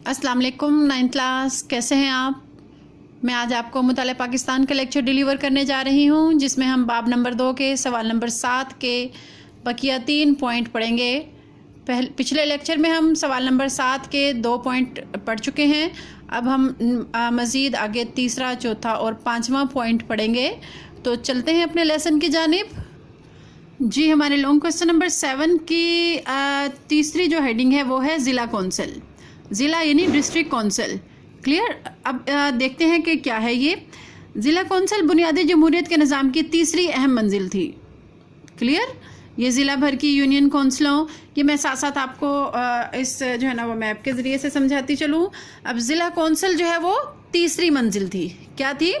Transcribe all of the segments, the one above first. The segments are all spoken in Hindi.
अस्सलाम वालेकुम 9th क्लास, कैसे हैं आप। मैं आज आपको मुताले पाकिस्तान का लेक्चर डिलीवर करने जा रही हूं, जिसमें हम बाब नंबर 2 के सवाल नंबर 7 के बकिया 3 पॉइंट पढ़ेंगे। पिछले लेक्चर में हम सवाल नंबर 7 के 2 पॉइंट पढ़ चुके हैं। अब हम मज़ीद आगे तीसरा, चौथा और 5वां पॉइंट पढ़ेंगे। तो चलते हैं अपने लेसन की जानिब। जी, हमारे लॉन्ग क्वेश्चन नंबर 7 की तीसरी जो हेडिंग है वो है ज़िला कौंसिल। ज़िला यानी डिस्ट्रिक्ट कौंसिल। क्लियर। अब देखते हैं कि क्या है ये। ज़िला कौंसिल बुनियादी जमहूरियत के निज़ाम की तीसरी अहम मंजिल थी। क्लियर। ये ज़िला भर की यूनियन कौंसिलों, ये मैं साथ साथ आपको इस जो है ना वो मैप के ज़रिए से समझाती चलूँ। अब ज़िला कौंसिल जो है वो तीसरी मंजिल थी। क्या थी?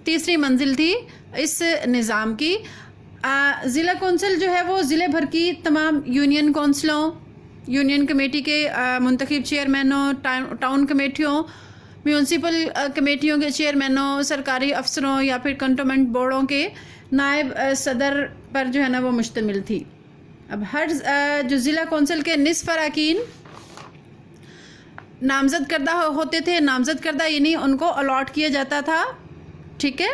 तीसरी मंजिल थी इस निज़ाम की। ज़िला कौंसिल जो है वो ज़िले भर की तमाम यूनियन कौंसिलों, यूनियन कमेटी के मुंतखब चेयरमैनों, टाउन कमेटियों, म्यूनसिपल कमेटियों के चेयरमैनों, सरकारी अफसरों या फिर कंटोनमेंट बोर्डों के नायब सदर पर जो है ना वो मुश्तमिल थी। अब हर जो ज़िला कौंसिल के निस्फ अरकान नामज़द करदा होते थे। नामज़द करदा यानी उनको अलॉट किया जाता था। ठीक है।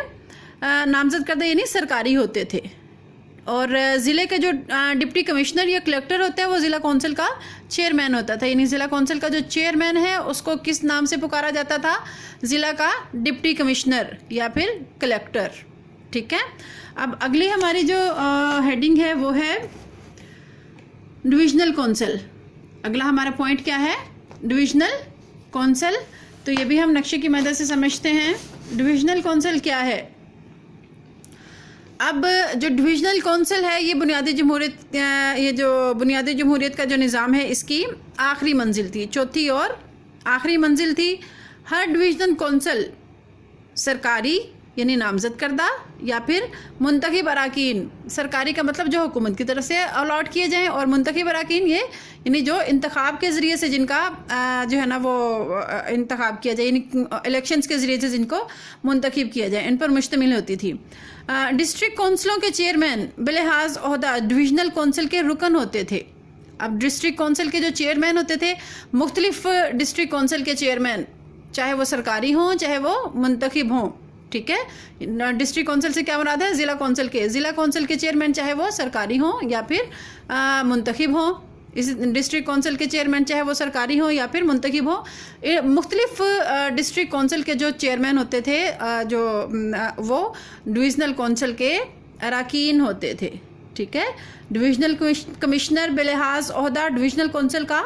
नामज़द करदा यानी सरकारी होते थे। और ज़िले के जो डिप्टी कमिश्नर या कलेक्टर होता है वो ज़िला कौंसिल का चेयरमैन होता था। यानी ज़िला कौंसिल का जो चेयरमैन है उसको किस नाम से पुकारा जाता था? ज़िला का डिप्टी कमिश्नर या फिर कलेक्टर। ठीक है। अब अगली हमारी जो हेडिंग है वो है डिविजनल कौंसिल। अगला हमारा पॉइंट क्या है? Divisional council. तो ये भी हम नक्शे की मदद से समझते हैं। डिविजनल कौंसिल क्या है? अब जो डिविजनल कौंसिल है ये बुनियादी जमहूरियत, ये जो बुनियादी जमहूरियत का जो निज़ाम है इसकी आखिरी मंजिल थी, चौथी और आखिरी मंजिल थी। हर डिविजनल कौंसिल सरकारी यानी नामज़द करदा या फिर मुंतखब अरकान, सरकारी का मतलब जो हुकूमत की तरफ से अलॉट किए जाएँ, और मुंतखब अरकान ये यानी जो इंतखाब के ज़रिए से जिनका जो है ना वो इंतखाब किया जाए, यानी इलेक्शंस के ज़रिए से जिनको मुंतखब किया जाए, इन पर मुश्तमिल होती थी। डिस्ट्रिक्ट कौंसिलों के चेयरमैन बिलिहाज ओहदा डिविजनल कौंसिल के रुकन होते थे। अब डिस्ट्रिक्ट कौंसिल के जो चेयरमैन होते थे, मुख्तलिफ डिस्ट्रिक्ट कौंसिल के चेयरमैन, चाहे वो सरकारी हों चाहे वो मुंतखब हों। ठीक है। डिस्ट्रिक्ट कौंसिल से क्या मुराद है? ज़िला कौंसिल के। ज़िला कौंसिल के चेयरमैन चाहे वो सरकारी हों या फिर मुंतखब हों। इस डिस्ट्रिक्ट कौंसिल के चेयरमैन चाहे वो सरकारी हों या फिर मुंतखब हों। मुख्तलिफ डिस्ट्रिक्ट कौंसिल के जो चेयरमैन होते थे जो वो डिविजनल कौंसिल के अरकान होते थे। ठीक है। डिविजनल कमिश्नर बिलिहाज ओहदा डिविजनल कौंसिल का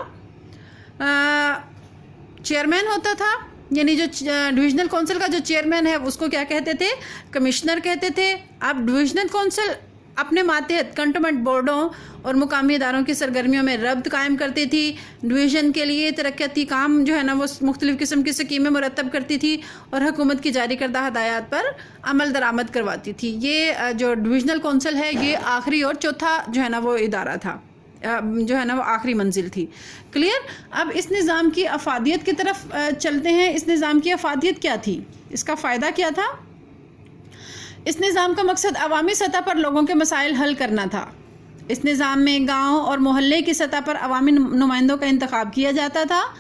चेयरमैन होता था। यानी जो डिविजनल कौंसिल का जो चेयरमैन है उसको क्या कहते थे? कमिश्नर कहते थे। अब डिविजनल कौंसिल अपने मातहत कंटोनमेंट बोर्डों और मुकामी इदारों की सरगर्मियों में रब्त कायम करती थी। डिवीज़न के लिए तरक्याती काम जो है ना वो मुख्तलिफ़ किस्म की स्कीमें मुरतब करती थी और हुकूमत की जारी करदा हदायत पर अमल दरामद करवाती थी। ये जो डिविजनल कौंसिल है ये आखिरी और चौथा जो है ना वो इदारा था, जो है ना वो आखिरी मंजिल थी। क्लियर। अब इस निज़ाम की अफादियत की तरफ चलते हैं। इस निज़ाम की अफादियत क्या थी? इसका फ़ायदा क्या था? इस निज़ाम का मकसद अवामी सतह पर लोगों के मसाइल हल करना था। इस निज़ाम में गांव और मोहल्ले की सतह पर अवामी नुमाइंदों का इंतखाब किया जाता था।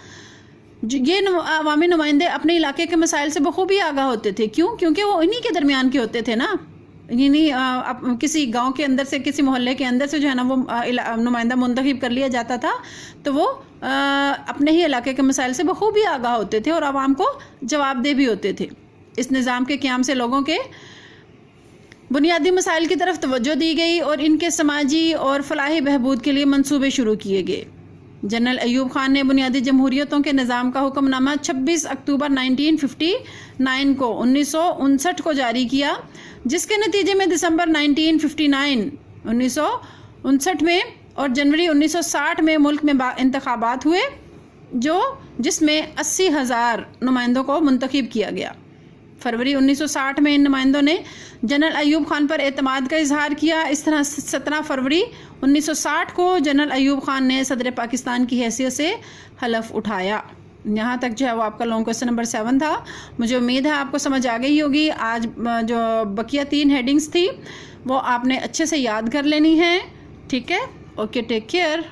ये अवामी नुमाइंदे अपने इलाके के मसाइल से बखूबी आगाह होते थे। क्यों? क्योंकि वो इन्हीं के दरमियान के होते थे ना। यानी किसी गांव के अंदर से, किसी मोहल्ले के अंदर से जो है ना वो नुमाइंदा मुंतखब कर लिया जाता था, तो वो अपने ही इलाके के मसाइल से बखूबी आगाह होते थे और आवाम को जवाबदेह भी होते थे। इस निज़ाम के क़याम से लोगों के बुनियादी मसाइल की तरफ तवज्जो दी गई और इनके समाजी और फलाही बहबूद के लिए मंसूबे शुरू किए गए। जनरल अयूब खान ने बुनियादी जमहूरियतों के निज़ाम का हुक्मनामा 26 अक्टूबर 1959 को 1959 को जारी किया, जिसके नतीजे में दिसंबर 1959 में और जनवरी 1960 में मुल्क में इंतखाबात हुए, जिसमें 80,000 नुमाइंदों को मुंतखब किया गया। फरवरी 1960 में इन नुमाइंदों ने जनरल अयूब खान पर एतमाद का इजहार किया। इस तरह 17 फरवरी 1960 को जनरल अयूब खान ने सदर पाकिस्तान की हैसियत से हलफ उठाया। यहाँ तक जो है वो आपका लॉन्ग क्वेश्चन नंबर 7 था। मुझे उम्मीद है आपको समझ आ गई होगी। आज जो बकिया 3 हेडिंग्स थी वो आपने अच्छे से याद कर लेनी है। ठीक है। Okay, take care.